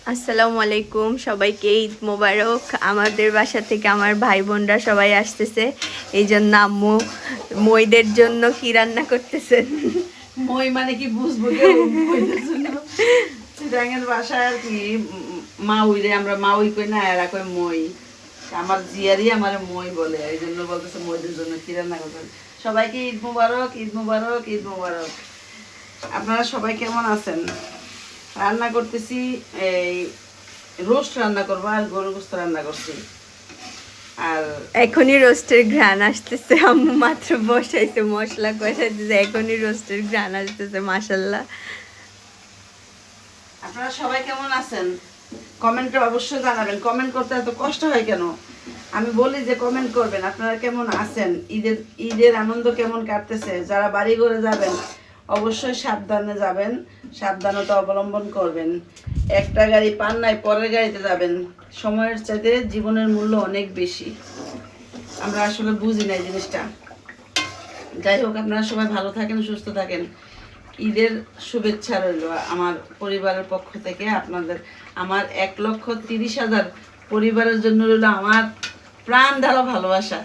আসসালামু আলাইকুম, সবাইকে ঈদ মোবারক। আমাদের বাসা থেকে আমার ভাই বোনরা সবাই আসতেছে, এই জন্য আম্মু মইদের জন্য কি রান্না করতেছেন। মই মানে কি বুঝবো কেউ মইদের জন্য চিটাঙের ভাষায় আর কি মাউই রে আমরা মাউই কই না, এরা কই মই। আমার জিয়ারই আমার মই বলে, এই জন্য বলতেছে মইদের জন্য কি রান্না করবেন। সবাইকে ঈদ মুবারক, ঈদ মুবারক, ঈদ মুবারক। আপনারা সবাই কেমন আছেন? রান্না করতেছি, এই রোস্ট রান্না করবো আর গরু গোস্ত রান্না করছি। আর এখনই রোস্টের ঘ্রাণ আসতেছে, আম্মু মাত্র বসাইছে, মশলা কষাইতেছে, এখনই রোস্টের ঘ্রাণ আসতেছে, মাশাল্লাহ। আপনারা সবাই কেমন আছেন কমেন্টে অবশ্যই জানাবেন। কমেন্ট করতে এত কষ্ট হয় কেন? আমি বলি যে কমেন্ট করবেন আপনারা কেমন আছেন, ঈদের আনন্দ কেমন কাটতেছে। যারা বাড়ি ঘরে যাবেন অবশ্যই সাবধানে যাবেন, সাবধানতা অবলম্বন করবেন। একটা গাড়ি পান নাই পরের গাড়িতে যাবেন। সময়ের চাইতে জীবনের মূল্য অনেক বেশি, আমরা আসলে বুঝি না এই জিনিসটা। যাই হোক, আপনারা সবাই ভালো থাকেন, সুস্থ থাকেন। ঈদের শুভেচ্ছা রইল আমার পরিবারের পক্ষ থেকে আপনাদের। আমার 1,30,000 পরিবারের জন্য রইল আমার প্রাণ ঢালা ভালোবাসা।